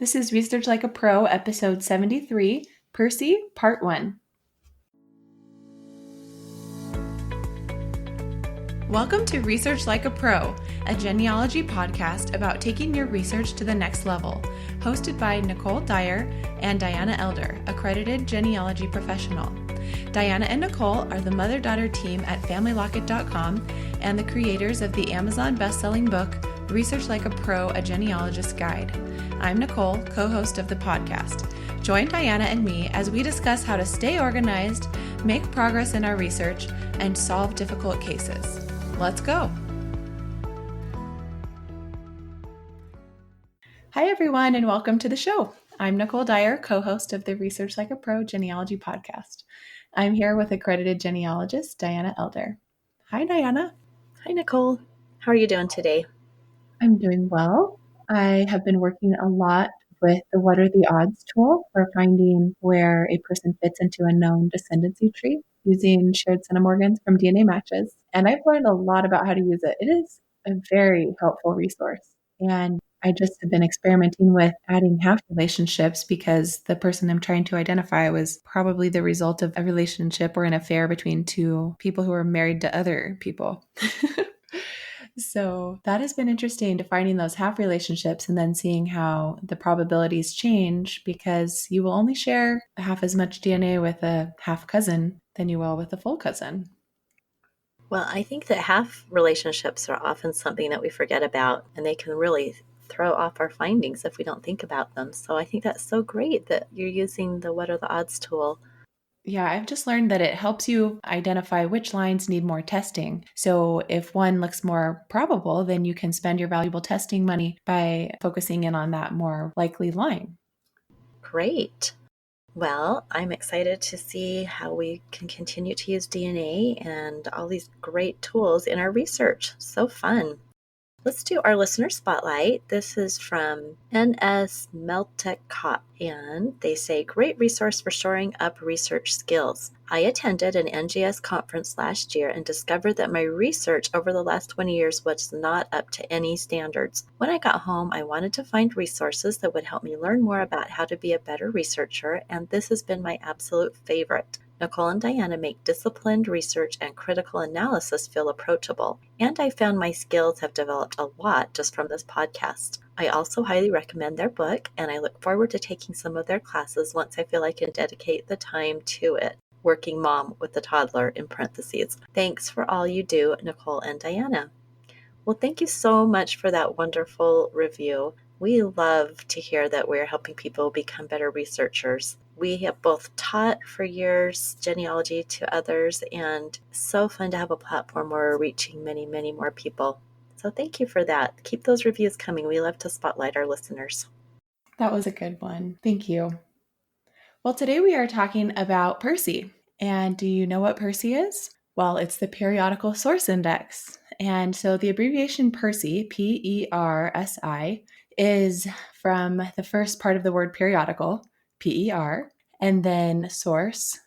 This is Research Like a Pro, episode 73, Percy, part 1. Welcome to Research Like a Pro, a genealogy podcast about taking your research to the next level, hosted by Nicole Dyer and Diana Elder, accredited genealogy professional. Diana and Nicole are the mother-daughter team at FamilyLocket.com and the creators of the Amazon best-selling book, Research Like a Pro, A Genealogist Guide. I'm Nicole, co-host of the podcast. Join Diana and me as we discuss how to stay organized, make progress in our research, and solve difficult cases. Let's go. Hi, everyone, and welcome to the show. I'm Nicole Dyer, co-host of the Research Like a Pro genealogy podcast. I'm here with accredited genealogist Diana Elder. Hi, Diana. Hi, Nicole. How are you doing today? I'm doing well. I have been working a lot with the What Are the Odds tool for finding where a person fits into a known descendancy tree using shared centimorgans from DNA matches. And I've learned a lot about how to use it. It is a very helpful resource. And I just have been experimenting with adding half relationships because the person I'm trying to identify was probably the result of a relationship or an affair between two people who were married to other people. So that has been interesting to finding those half relationships and then seeing how the probabilities change because you will only share half as much DNA with a half cousin than you will with a full cousin. Well, I think that half relationships are often something that we forget about, and they can really throw off our findings if we don't think about them. So I think that's so great that you're using the What Are the Odds tool. Yeah, I've just learned that it helps you identify which lines need more testing. So if one looks more probable, then you can spend your valuable testing money by focusing in on that more likely line. Great. Well, I'm excited to see how we can continue to use DNA and all these great tools in our research. So fun. Let's do our listener spotlight. This is from NS Meltekot, and they say, great resource for shoring up research skills. I attended an NGS conference last year and discovered that my research over the last 20 years was not up to any standards. When I got home, I wanted to find resources that would help me learn more about how to be a better researcher, and this has been my absolute favorite. Nicole and Diana make disciplined research and critical analysis feel approachable, and I found my skills have developed a lot just from this podcast. I also highly recommend their book, and I look forward to taking some of their classes once I feel I can dedicate the time to it. Working mom with a toddler in parentheses. Thanks for all you do, Nicole and Diana. Well, thank you so much for that wonderful review. We love to hear that we're helping people become better researchers. We have both taught for years genealogy to others, and so fun to have a platform where we're reaching many, many more people. So thank you for that. Keep those reviews coming. We love to spotlight our listeners. That was a good one. Thank you. Well, today we are talking about PERSI. And do you know what PERSI is? Well, it's the periodical source index. And so the abbreviation PERSI, P-E-R-S-I, is from the first part of the word periodical, P-E-R, and then source,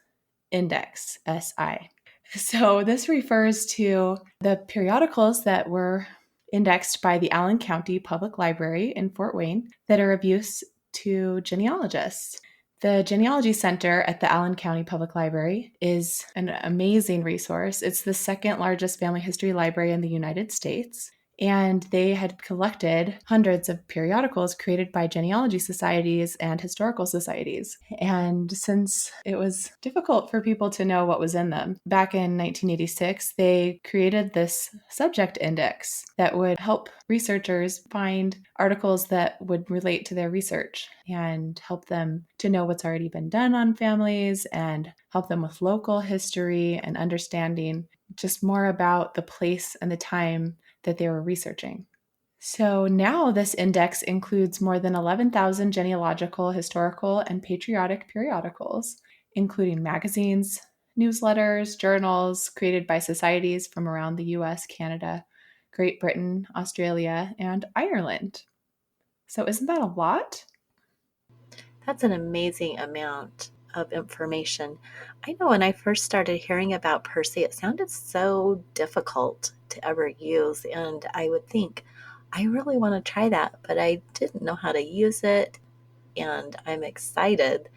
index, S-I. So this refers to the periodicals that were indexed by the Allen County Public Library in Fort Wayne that are of use to genealogists. The Genealogy Center at the Allen County Public Library is an amazing resource. It's the second largest family history library in the United States. And they had collected hundreds of periodicals created by genealogy societies and historical societies. And since it was difficult for people to know what was in them, back in 1986, they created this subject index that would help researchers find articles that would relate to their research and help them to know what's already been done on families and help them with local history and understanding just more about the place and the time that they were researching. So now this index includes more than 11,000 genealogical, historical, and patriotic periodicals, including magazines, newsletters, journals created by societies from around the US, Canada, Great Britain, Australia, and Ireland. So isn't that a lot? That's an amazing amount of information. I know when I first started hearing about Percy, it sounded so difficult to ever use, and I would think, I really want to try that, but I didn't know how to use it. and I'm excited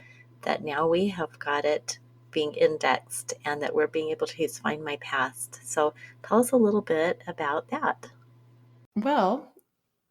that now we have got it being indexed and that we're being able to use FindMyPast. So tell us a little bit about that. Well,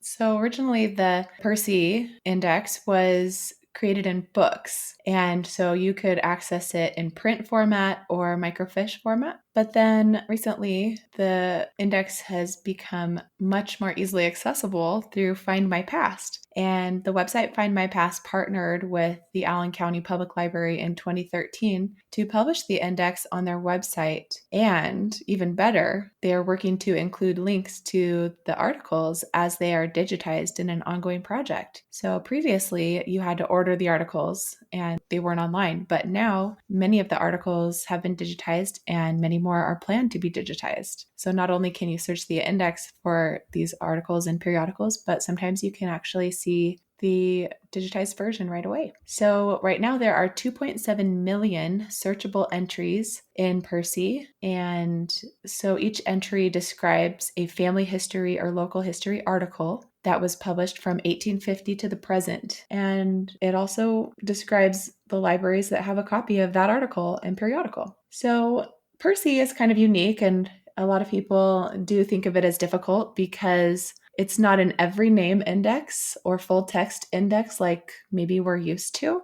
so originally the Percy index was created in books. And so you could access it in print format or microfiche format. But then recently, the index has become much more easily accessible through FindMyPast. And the website FindMyPast partnered with the Allen County Public Library in 2013 to publish the index on their website. And even better, they are working to include links to the articles as they are digitized in an ongoing project. So previously, you had to order the articles and they weren't online, but now many of the articles have been digitized and many more are planned to be digitized. So not only can you search the index for these articles and periodicals, but sometimes you can actually see the digitized version right away. So right now there are 2.7 million searchable entries in Percy. And so each entry describes a family history or local history article that was published from 1850 to the present. And it also describes the libraries that have a copy of that article and periodical. So Percy is kind of unique, and a lot of people do think of it as difficult because it's not an every name index or full text index like maybe we're used to.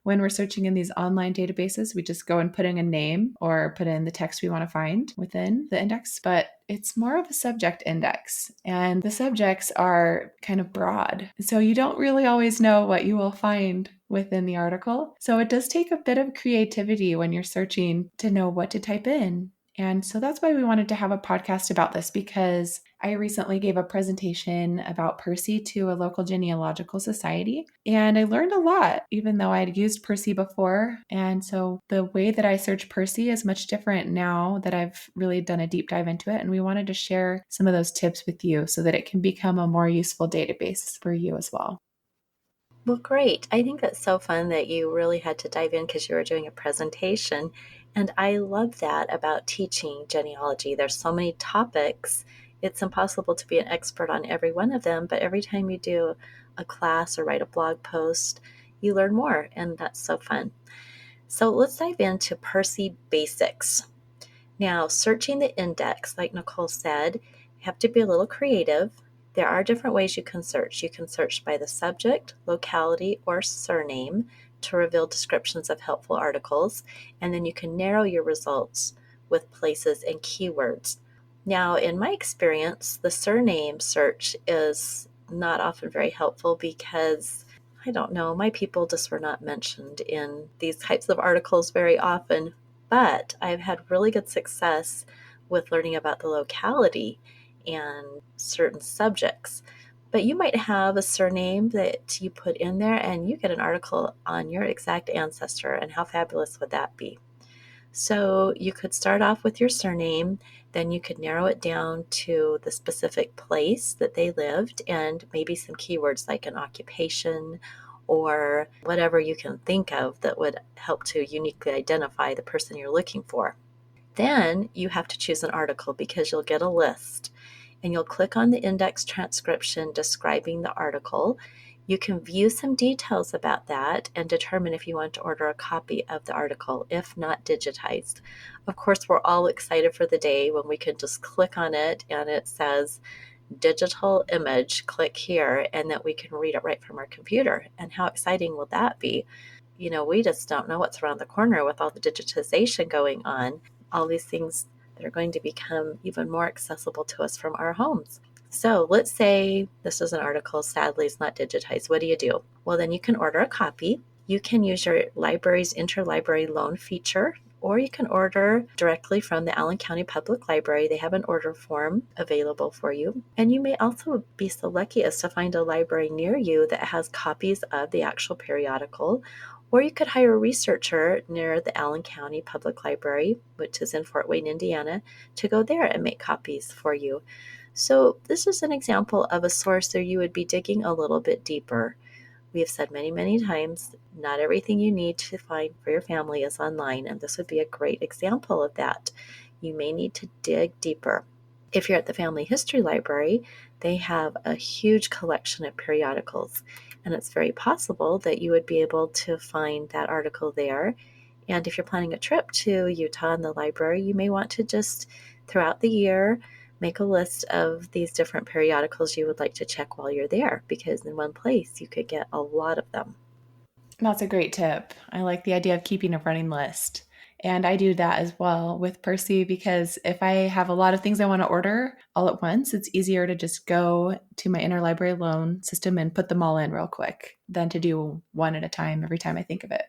When we're searching in these online databases, we just go and put in a name or put in the text we want to find within the index, but it's more of a subject index. And the subjects are kind of broad. So you don't really always know what you will find within the article. So it does take a bit of creativity when you're searching to know what to type in. And so that's why we wanted to have a podcast about this, because I recently gave a presentation about Percy to a local genealogical society, and I learned a lot, even though I'd used Percy before. And so the way that I search Percy is much different now that I've really done a deep dive into it. And we wanted to share some of those tips with you so that it can become a more useful database for you as well. Well, great. I think that's so fun that you really had to dive in because you were doing a presentation. And I love that about teaching genealogy. There's so many topics. It's impossible to be an expert on every one of them, but every time you do a class or write a blog post, you learn more, and that's so fun. So let's dive into Percy basics. Now, searching the index, like Nicole said, you have to be a little creative. There are different ways you can search. You can search by the subject, locality, or surname to reveal descriptions of helpful articles, and then you can narrow your results with places and keywords. Now, in my experience, the surname search is not often very helpful because I don't know, my people just were not mentioned in these types of articles very often, but I've had really good success with learning about the locality and certain subjects. But you might have a surname that you put in there and you get an article on your exact ancestor, and how fabulous would that be? So you could start off with your surname, then you could narrow it down to the specific place that they lived and maybe some keywords like an occupation or whatever you can think of that would help to uniquely identify the person you're looking for. Then you have to choose an article because you'll get a list and you'll click on the index transcription describing the article. You can view some details about that and determine if you want to order a copy of the article, if not digitized. Of course, we're all excited for the day when we can just click on it and it says digital image, click here, and that we can read it right from our computer. And how exciting will that be? You know, we just don't know what's around the corner with all the digitization going on, all these things that are going to become even more accessible to us from our homes. So let's say this is an article, sadly, it's not digitized. What do you do? Well, then you can order a copy. You can use your library's interlibrary loan feature, or you can order directly from the Allen County Public Library. They have an order form available for you. And you may also be so lucky as to find a library near you that has copies of the actual periodical, or you could hire a researcher near the Allen County Public Library, which is in Fort Wayne, Indiana, to go there and make copies for you. So this is an example of a source where you would be digging a little bit deeper. We have said many, many times, not everything you need to find for your family is online, and this would be a great example of that. You may need to dig deeper. If you're at the Family History Library, they have a huge collection of periodicals, and it's very possible that you would be able to find that article there. And if you're planning a trip to Utah and the library, you may want to just, throughout the year, make a list of these different periodicals you would like to check while you're there, because in one place you could get a lot of them. That's a great tip. I like the idea of keeping a running list. And I do that as well with Percy because if I have a lot of things I want to order all at once, it's easier to just go to my interlibrary loan system and put them all in real quick than to do one at a time every time I think of it.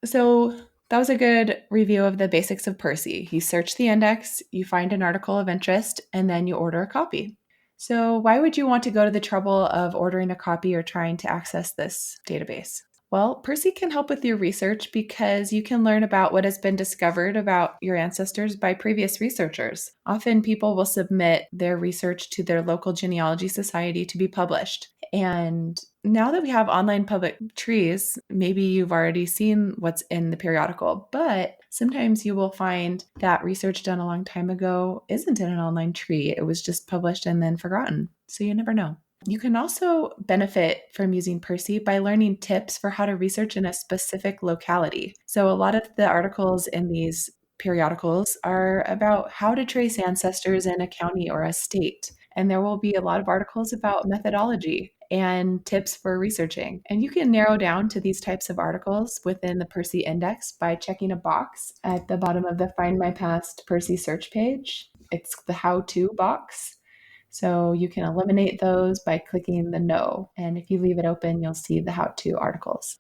So that was a good review of the basics of Percy. You search the index, you find an article of interest, and then you order a copy. So, why would you want to go to the trouble of ordering a copy or trying to access this database? Well, Percy can help with your research because you can learn about what has been discovered about your ancestors by previous researchers. Often, people will submit their research to their local genealogy society to be published. And now that we have online public trees, maybe you've already seen what's in the periodical, but sometimes you will find that research done a long time ago isn't in an online tree. It was just published and then forgotten. So you never know. You can also benefit from using Percy by learning tips for how to research in a specific locality. So, a lot of the articles in these periodicals are about how to trace ancestors in a county or a state. And there will be a lot of articles about methodology and tips for researching. And you can narrow down to these types of articles within the Percy index by checking a box at the bottom of the FindMyPast Percy search page. It's the how to box. So you can eliminate those by clicking the no. And if you leave it open, you'll see the how to articles.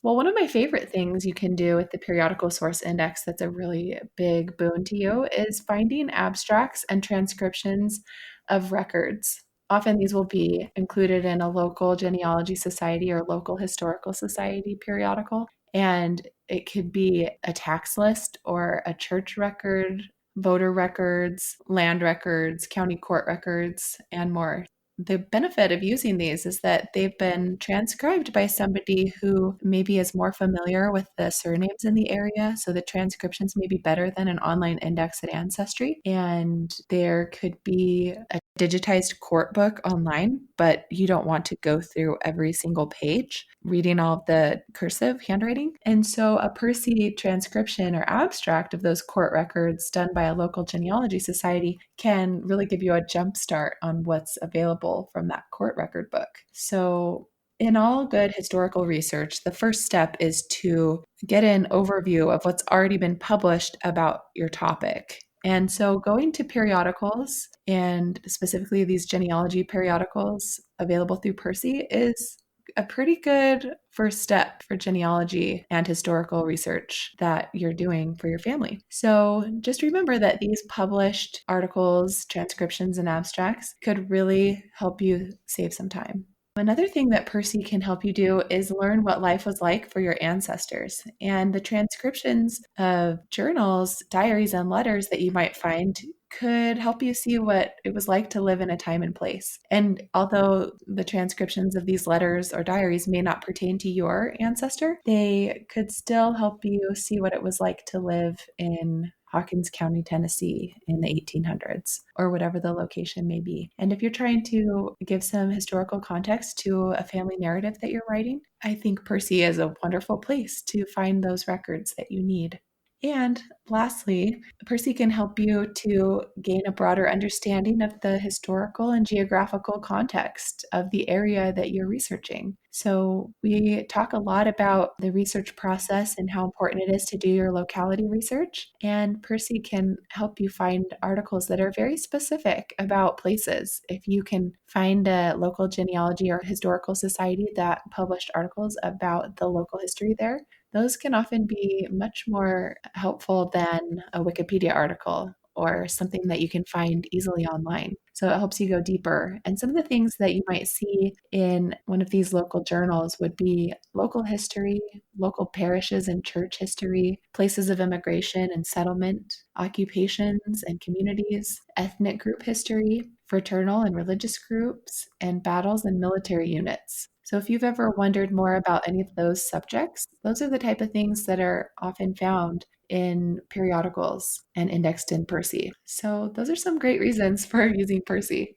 Well, one of my favorite things you can do with the periodical source index that's a really big boon to you is finding abstracts and transcriptions of records. Often these will be included in a local genealogy society or local historical society periodical. And it could be a tax list or a church record, voter records, land records, county court records, and more. The benefit of using these is that they've been transcribed by somebody who maybe is more familiar with the surnames in the area. So the transcriptions may be better than an online index at Ancestry. And there could be a digitized court book online, but you don't want to go through every single page reading all of the cursive handwriting. And so a Percy transcription or abstract of those court records done by a local genealogy society can really give you a jump start on what's available from that court record book. So in all good historical research, the first step is to get an overview of what's already been published about your topic. And so going to periodicals, and specifically these genealogy periodicals available through Percy, is a pretty good first step for genealogy and historical research that you're doing for your family. So just remember that these published articles, transcriptions, and abstracts could really help you save some time. Another thing that Percy can help you do is learn what life was like for your ancestors. And the transcriptions of journals, diaries, and letters that you might find could help you see what it was like to live in a time and place. And although the transcriptions of these letters or diaries may not pertain to your ancestor, they could still help you see what it was like to live in Hawkins County, Tennessee in the 1800s, or whatever the location may be. And if you're trying to give some historical context to a family narrative that you're writing, I think Percy is a wonderful place to find those records that you need. And lastly, Percy can help you to gain a broader understanding of the historical and geographical context of the area that you're researching. So, we talk a lot about the research process and how important it is to do your locality research. And Percy can help you find articles that are very specific about places. If you can find a local genealogy or historical society that published articles about the local history there, those can often be much more helpful than a Wikipedia article or something that you can find easily online. So it helps you go deeper. And some of the things that you might see in one of these local journals would be local history, local parishes and church history, places of immigration and settlement, occupations and communities, ethnic group history, fraternal and religious groups, and battles and military units. So if you've ever wondered more about any of those subjects, those are the type of things that are often found in periodicals and indexed in Percy. So those are some great reasons for using Percy.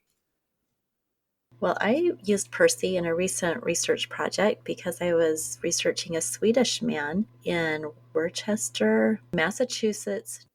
Well, I used Percy in a recent research project because I was researching a Swedish man in Worcester, Massachusetts,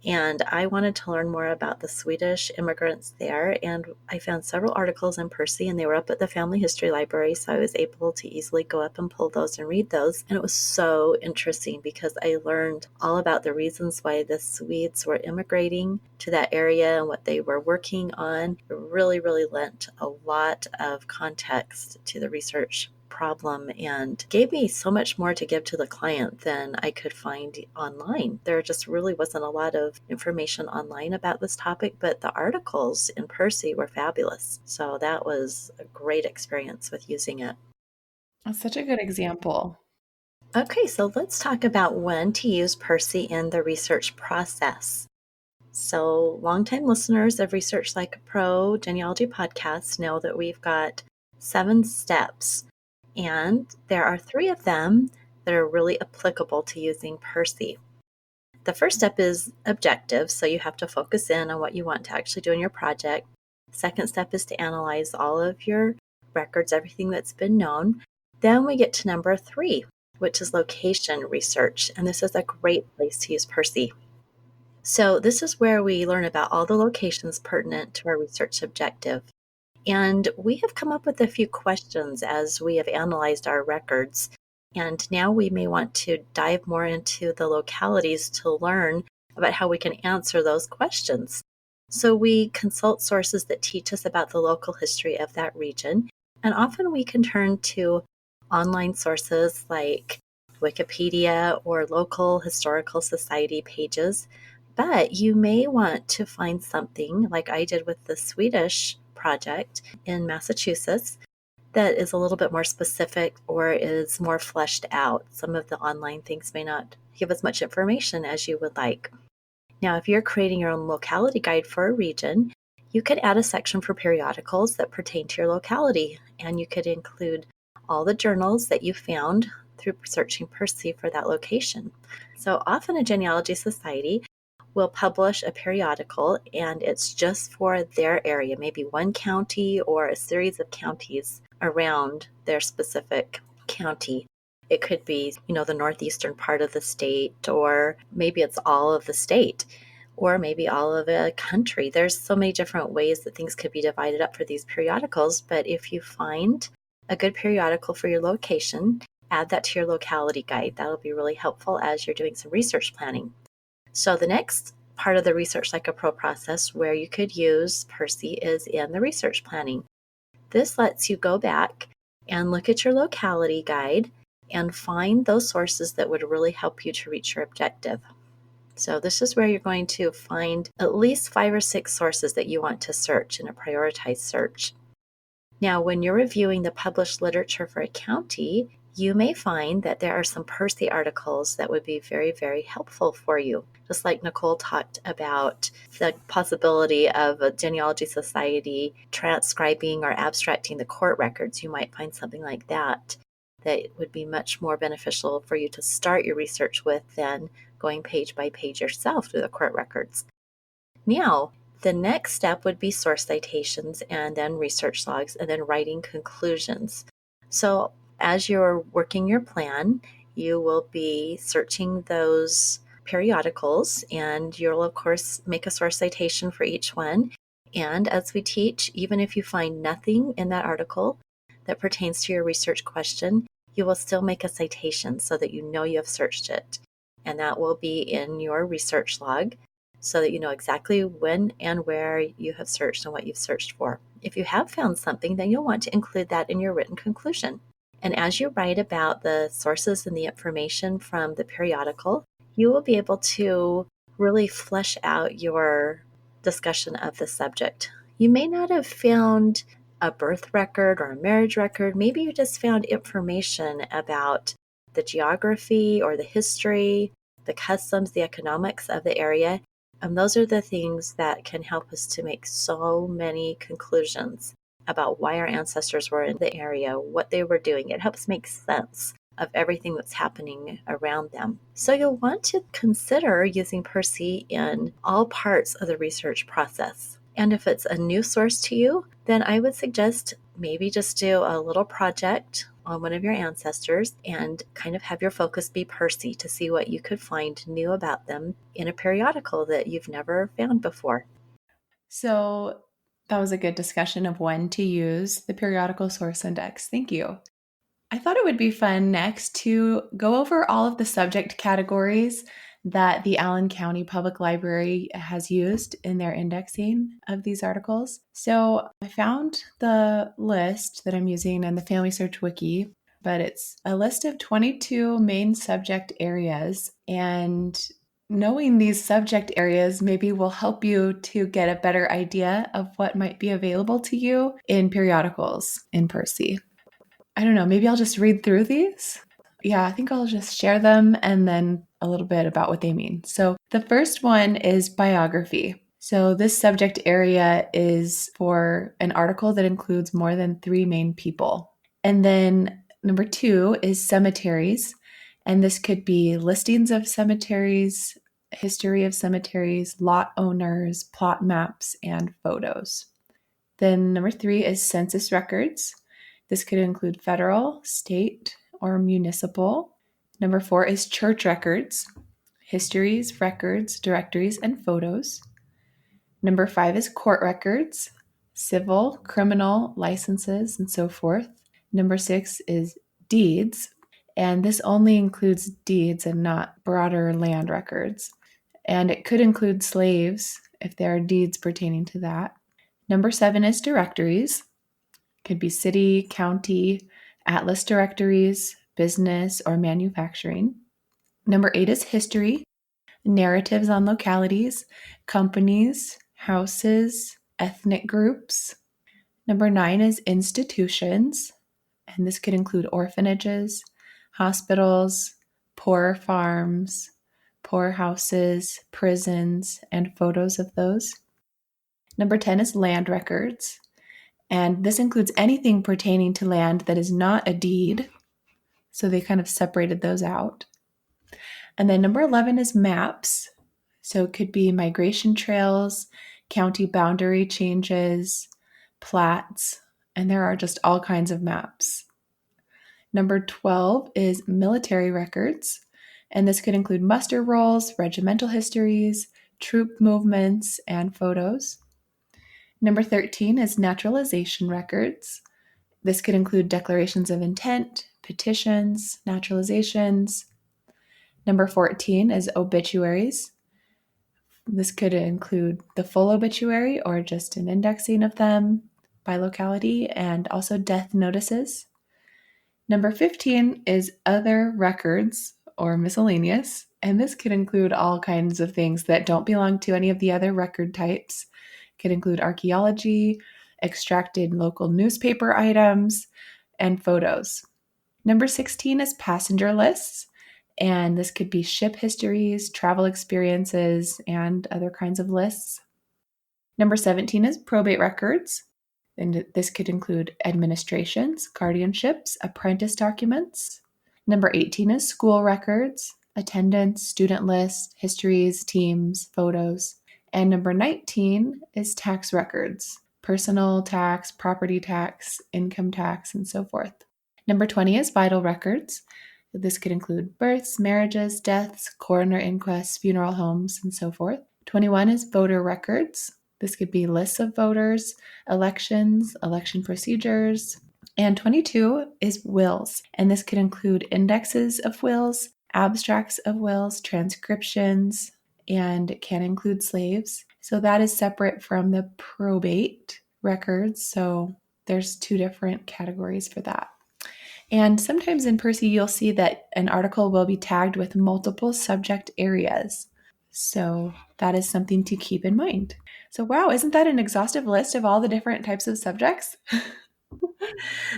and I wanted to learn more about the Swedish immigrants there. And I found several articles in Percy, and they were up at the Family History Library, so I was able to easily go up and pull those and read those. And it was so interesting because I learned all about the reasons why the Swedes were immigrating to that area and what they were working on. It really, really lent a lot of context to the research problem and gave me so much more to give to the client than I could find online. There just really wasn't a lot of information online about this topic, but the articles in Percy were fabulous. So that was a great experience with using it. That's such a good example. Okay, so let's talk about when to use Percy in the research process. So, longtime listeners of Research Like a Pro genealogy podcasts know that we've got 7 steps, and there are 3 of them that are really applicable to using Percy. The first step is objective, so you have to focus in on what you want to actually do in your project. Second step is to analyze all of your records, everything that's been known. Then we get to number 3, which is location research, and this is a great place to use Percy. So this is where we learn about all the locations pertinent to our research objective. And we have come up with a few questions as we have analyzed our records. And now we may want to dive more into the localities to learn about how we can answer those questions. So we consult sources that teach us about the local history of that region. And often we can turn to online sources like Wikipedia or local historical society pages. But you may want to find something like I did with the Swedish project in Massachusetts that is a little bit more specific or is more fleshed out. Some of the online things may not give as much information as you would like. Now, if you're creating your own locality guide for a region, you could add a section for periodicals that pertain to your locality, and you could include all the journals that you found through searching Percy for that location. So often a genealogy society will publish a periodical, and it's just for their area, maybe one county or a series of counties around their specific county. It could be, the northeastern part of the state, or maybe it's all of the state, or maybe all of a country. There's so many different ways that things could be divided up for these periodicals, but if you find a good periodical for your location, add that to your locality guide. That'll be really helpful as you're doing some research planning. So the next part of the Research Like a Pro process where you could use Percy is in the research planning. This lets you go back and look at your locality guide and find those sources that would really help you to reach your objective. So this is where you're going to find at least 5 or 6 sources that you want to search in a prioritized search. Now, when you're reviewing the published literature for a county, you may find that there are some Percy articles that would be very, very helpful for you. Just like Nicole talked about the possibility of a genealogy society transcribing or abstracting the court records, you might find something like that would be much more beneficial for you to start your research with than going page by page yourself through the court records. Now, the next step would be source citations and then research logs and then writing conclusions. So as you're working your plan, you will be searching those periodicals, and you'll, of course, make a source citation for each one. And as we teach, even if you find nothing in that article that pertains to your research question, you will still make a citation so that you know you have searched it. And that will be in your research log so that you know exactly when and where you have searched and what you've searched for. If you have found something, then you'll want to include that in your written conclusion. And as you write about the sources and the information from the periodical, you will be able to really flesh out your discussion of the subject. You may not have found a birth record or a marriage record. Maybe you just found information about the geography or the history, the customs, the economics of the area. And those are the things that can help us to make so many conclusions about why our ancestors were in the area, what they were doing. It helps make sense of everything that's happening around them. So you'll want to consider using Percy in all parts of the research process. And if it's a new source to you, then I would suggest maybe just do a little project on one of your ancestors and kind of have your focus be Percy to see what you could find new about them in a periodical that you've never found before. So that was a good discussion of when to use the periodical source index. Thank you. I thought it would be fun next to go over all of the subject categories that the Allen County Public Library has used in their indexing of these articles. So I found the list that I'm using in the Family Search Wiki, but it's a list of 22 main subject areas. And knowing these subject areas maybe will help you to get a better idea of what might be available to you in periodicals in Percy. I don't know, maybe I'll just read through these. Yeah, I think I'll just share them and then a little bit about what they mean. So the first one is biography. So this subject area is for an article that includes more than 3 main people. And then number 2 is cemeteries. And this could be listings of cemeteries, history of cemeteries, lot owners, plot maps, and photos. Then number 3 is census records. This could include federal, state, or municipal. Number 4 is church records, histories, records, directories, and photos. Number 5 is court records, civil, criminal, licenses, and so forth. Number 6 is deeds, and this only includes deeds and not broader land records. And it could include slaves if there are deeds pertaining to that. Number 7 is directories. Could be city, county, atlas directories, business, or manufacturing. Number 8 is history, narratives on localities, companies, houses, ethnic groups. Number 9 is institutions, and this could include orphanages, hospitals, poor farms, poor houses, prisons, and photos of those. Number 10 is land records. And this includes anything pertaining to land that is not a deed. So they kind of separated those out. And then number 11 is maps. So it could be migration trails, county boundary changes, plats, and there are just all kinds of maps. Number 12 is military records. And this could include muster rolls, regimental histories, troop movements, and photos. Number 13 is naturalization records. This could include declarations of intent, petitions, naturalizations. Number 14 is obituaries. This could include the full obituary or just an indexing of them by locality, and also death notices. Number 15 is other records or miscellaneous, and this could include all kinds of things that don't belong to any of the other record types. Could include archaeology, extracted local newspaper items, and photos. Number 16 is passenger lists, and this could be ship histories, travel experiences, and other kinds of lists. Number 17 is probate records, and this could include administrations, guardianships, apprentice documents. Number 18 is school records, attendance, student lists, histories, teams, photos. And number 19 is tax records, personal tax, property tax, income tax, and so forth. Number 20 is vital records. This could include births, marriages, deaths, coroner inquests, funeral homes, and so forth. 21 is voter records. This could be lists of voters, elections, election procedures. And 22 is wills. And this could include indexes of wills, abstracts of wills, transcriptions, and it can include slaves. So that is separate from the probate records. So there's 2 different categories for that. And sometimes in Percy, you'll see that an article will be tagged with multiple subject areas. So that is something to keep in mind. So, wow, isn't that an exhaustive list of all the different types of subjects?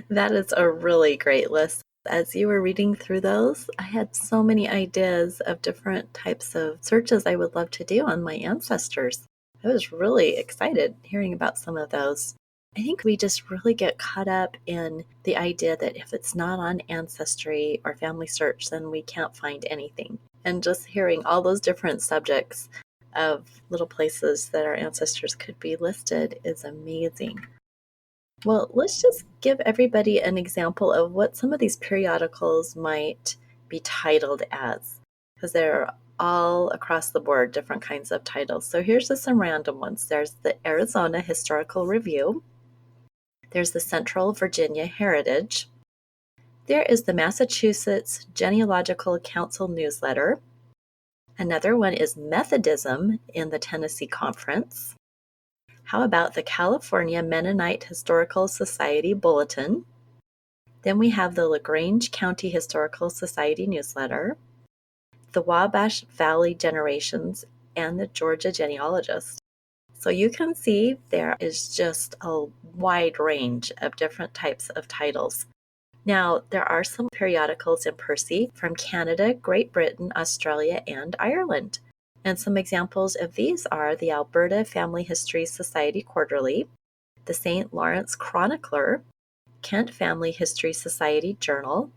That is a really great list. As you were reading through those, I had so many ideas of different types of searches I would love to do on my ancestors. I was really excited hearing about some of those. I think we just really get caught up in the idea that if it's not on Ancestry or Family Search, then we can't find anything. And just hearing all those different subjects of little places that our ancestors could be listed is amazing. Well, let's just give everybody an example of what some of these periodicals might be titled as, because they're all across the board, different kinds of titles. So here's just some random ones. There's the Arizona Historical Review. There's the Central Virginia Heritage. There is the Massachusetts Genealogical Council Newsletter. Another one is Methodism in the Tennessee Conference. How about the California Mennonite Historical Society Bulletin? Then we have the LaGrange County Historical Society Newsletter, the Wabash Valley Generations, and the Georgia Genealogists. So you can see there is just a wide range of different types of titles. Now, there are some periodicals in Percy from Canada, Great Britain, Australia, and Ireland. And some examples of these are the Alberta Family History Society Quarterly, the St. Lawrence Chronicler, Kent Family History Society Journal,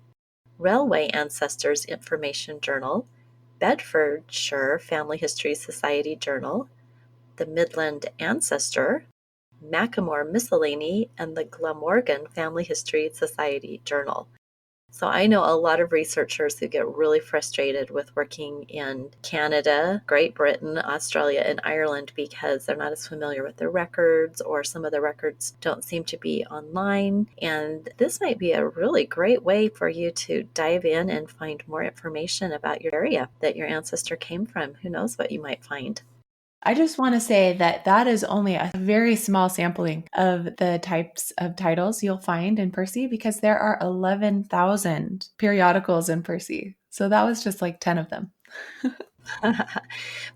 Railway Ancestors Information Journal, Bedfordshire Family History Society Journal, the Midland Ancestor, Macklemore Miscellany, and the Glamorgan Family History Society Journal. So I know a lot of researchers who get really frustrated with working in Canada, Great Britain, Australia, and Ireland because they're not as familiar with their records, or some of the records don't seem to be online. And this might be a really great way for you to dive in and find more information about your area that your ancestor came from. Who knows what you might find. I just want to say that that is only a very small sampling of the types of titles you'll find in Percy, because there are 11,000 periodicals in Percy. So that was just like 10 of them. But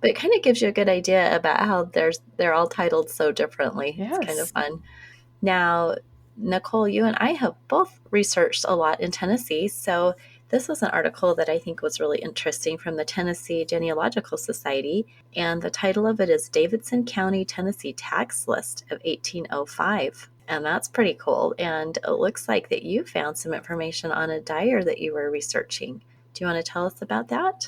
it kind of gives you a good idea about how they're all titled so differently. It's kind of Yes. fun. Now, Nicole, you and I have both researched a lot in Tennessee, so this was an article that I think was really interesting from the Tennessee Genealogical Society, and the title of it is Davidson County, Tennessee Tax List of 1805. And that's pretty cool. And it looks like that you found some information on a dyer that you were researching. Do you want to tell us about that?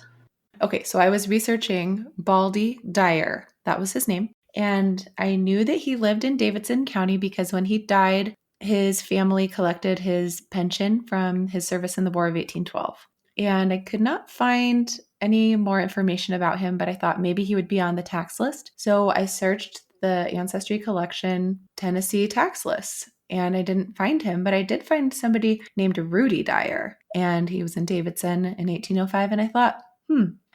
Okay, so I was researching Baldy Dyer. That was his name. And I knew that he lived in Davidson County because when he died, his family collected his pension from his service in the War of 1812. And I could not find any more information about him, but I thought maybe he would be on the tax list. So I searched the Ancestry Collection Tennessee tax lists, and I didn't find him, but I did find somebody named Rudy Dyer, and he was in Davidson in 1805. And I thought,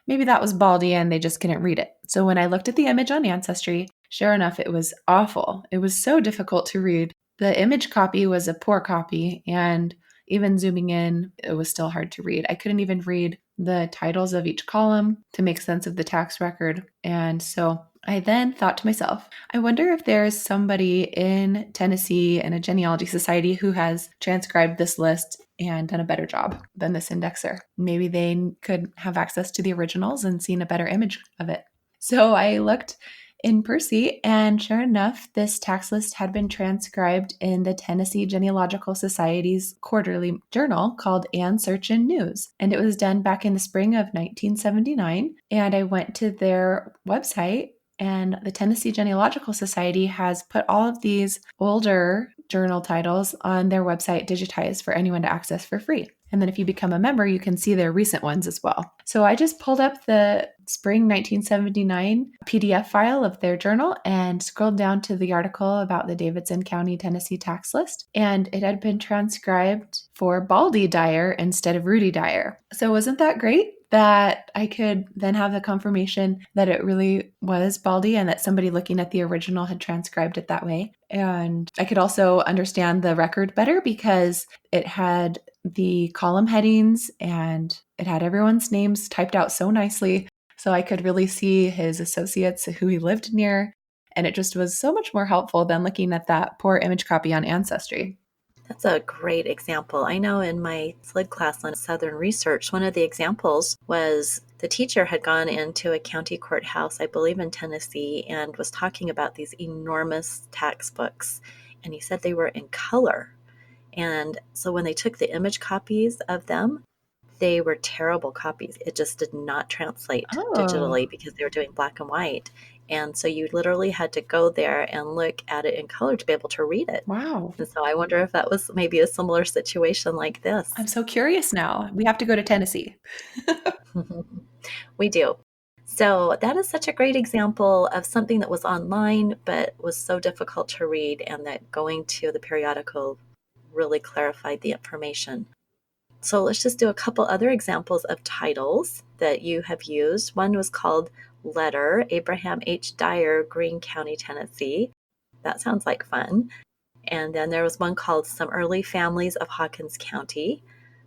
maybe that was Baldy and they just couldn't read it. So when I looked at the image on Ancestry, sure enough, it was awful. It was so difficult to read. The image copy was a poor copy, and even zooming in, it was still hard to read. I couldn't even read the titles of each column to make sense of the tax record. And so I then thought to myself, I wonder if there's somebody in Tennessee in a genealogy society who has transcribed this list and done a better job than this indexer. Maybe they could have access to the originals and seen a better image of it. So I looked in Percy, and sure enough, this tax list had been transcribed in the Tennessee Genealogical Society's quarterly journal called Search and News. And it was done back in the spring of 1979. And I went to their website, and the Tennessee Genealogical Society has put all of these older journal titles on their website digitized for anyone to access for free. And then if you become a member, you can see their recent ones as well. So I just pulled up the spring 1979 PDF file of their journal and scrolled down to the article about the Davidson County, Tennessee tax list. And it had been transcribed for Baldy Dyer instead of Rudy Dyer. So wasn't that great? That I could then have the confirmation that it really was Baldy and that somebody looking at the original had transcribed it that way. And I could also understand the record better because it had the column headings and it had everyone's names typed out so nicely. So I could really see his associates who he lived near. And it just was so much more helpful than looking at that poor image copy on Ancestry. That's a great example. I know in my SLID class on Southern Research, one of the examples was the teacher had gone into a county courthouse, I believe in Tennessee, and was talking about these enormous tax books. and he said they were in color. And so when they took the image copies of them, they were terrible copies. It just did not translate Oh, digitally because they were doing black and white. And so you literally had to go there and look at it in color to be able to read it. wow. And so I wonder if that was maybe a similar situation like this. I'm so curious now. We have to go to Tennessee. We do. So that is such a great example of something that was online but was so difficult to read, and that going to the periodical really clarified the information. So let's just do a couple other examples of titles that you have used. One was called Letter, Abraham H. Dyer, Greene County, Tennessee. That sounds like fun. And then there was one called Some Early Families of Hawkins County.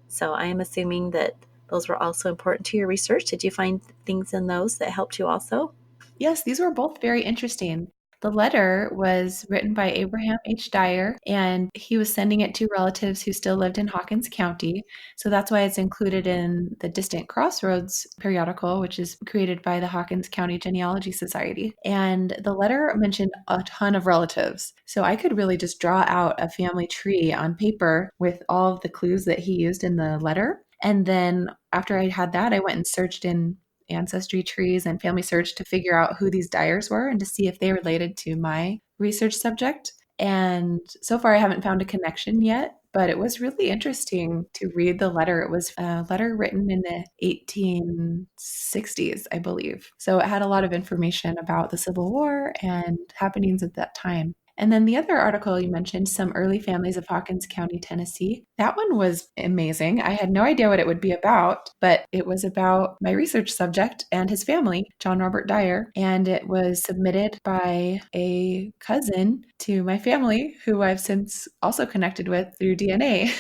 So I am assuming that those were also important to your research. Did you find things in those that helped you also? Yes, these were both very interesting. The letter was written by Abraham H. Dyer, and he was sending it to relatives who still lived in Hawkins County. So that's why it's included in the Distant Crossroads periodical, which is created by the Hawkins County Genealogy Society. And the letter mentioned a ton of relatives. So I could really just draw out a family tree on paper with all of the clues that he used in the letter. And then after I had that, I went and searched in ancestry trees and family search to figure out who these dyers were and to see if they related to my research subject. And so far, I haven't found a connection yet, but it was really interesting to read the letter. It was a letter written in the 1860s, I believe. So it had a lot of information about the Civil War and happenings at that time. And then the other article you mentioned, Some Early Families of Hawkins County, Tennessee, that one was amazing. I had no idea what it would be about, but it was about my research subject and his family, John Robert Dyer. And it was submitted by a cousin to my family, who I've since also connected with through DNA.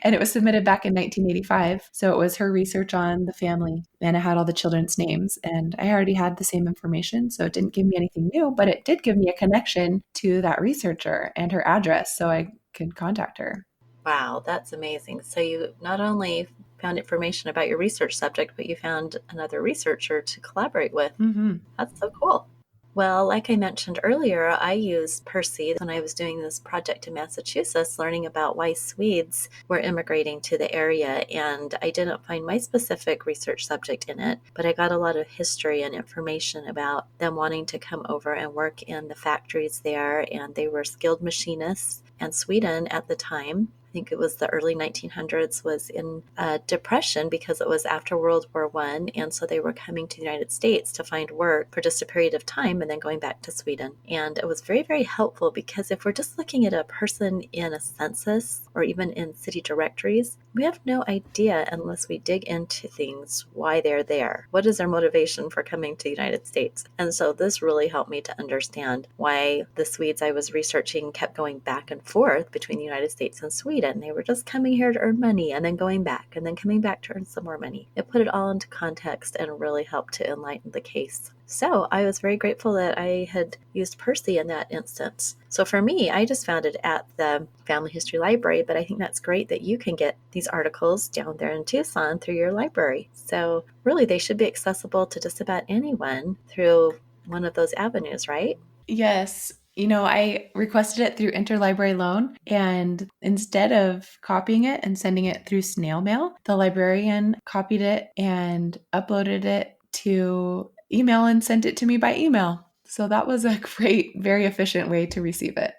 And it was submitted back in 1985. So it was her research on the family, and it had all the children's names. And I already had the same information, so it didn't give me anything new, but it did give me a connection to that researcher and her address so I could contact her. Wow, that's amazing. So you not only found information about your research subject, but you found another researcher to collaborate with. Mm-hmm. That's so cool. Well, like I mentioned earlier, I used Percy when I was doing this project in Massachusetts, learning about why Swedes were immigrating to the area. And I didn't find my specific research subject in it, but I got a lot of history and information about them wanting to come over and work in the factories there. And they were skilled machinists. And Sweden at the time, I think it was the early 1900s, was in a depression because it was after World War I. And so they were coming to the United States to find work for just a period of time and then going back to Sweden. And it was very, very helpful because if we're just looking at a person in a census or even in city directories, we have no idea unless we dig into things why they're there. What is their motivation for coming to the United States? And so this really helped me to understand why the Swedes I was researching kept going back and forth between the United States and Sweden. They were just coming here to earn money and then going back and then coming back to earn some more money. It put it all into context and really helped to enlighten the case. So I was very grateful that I had used Percy in that instance. So for me, I just found it at the Family History Library, but I think that's great that you can get these articles down there in Tucson through your library. So really, they should be accessible to just about anyone through one of those avenues, right? Yes. I requested it through interlibrary loan, and instead of copying it and sending it through snail mail, the librarian copied it and uploaded it to email and sent it to me by email. So that was a great, very efficient way to receive it.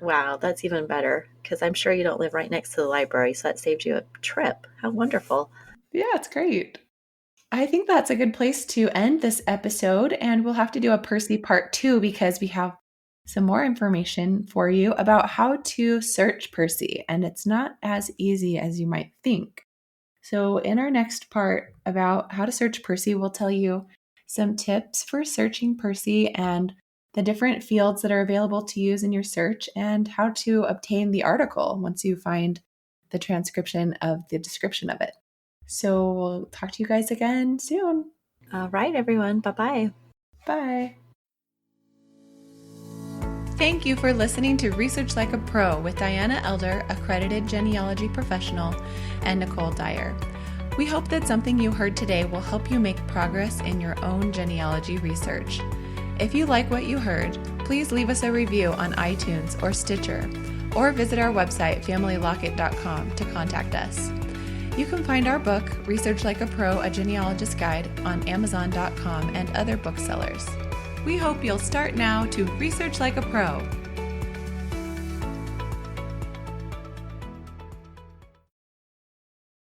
Wow, that's even better because I'm sure you don't live right next to the library, so that saved you a trip. How wonderful. Yeah, it's great. I think that's a good place to end this episode, and we'll have to do a Percy part 2 because we have some more information for you about how to search Percy, and it's not as easy as you might think. So, in our next part about how to search Percy, we'll tell you some tips for searching Percy and the different fields that are available to use in your search, and how to obtain the article once you find the transcription of the description of it. So we'll talk to you guys again soon. All right, everyone. Bye-bye. Bye. Thank you for listening to Research Like a Pro with Diana Elder, accredited genealogy professional, and Nicole Dyer. We hope that something you heard today will help you make progress in your own genealogy research. If you like what you heard, please leave us a review on iTunes or Stitcher, or visit our website, familylocket.com, to contact us. You can find our book, Research Like a Pro, A Genealogist Guide, on Amazon.com and other booksellers. We hope you'll start now to research like a pro.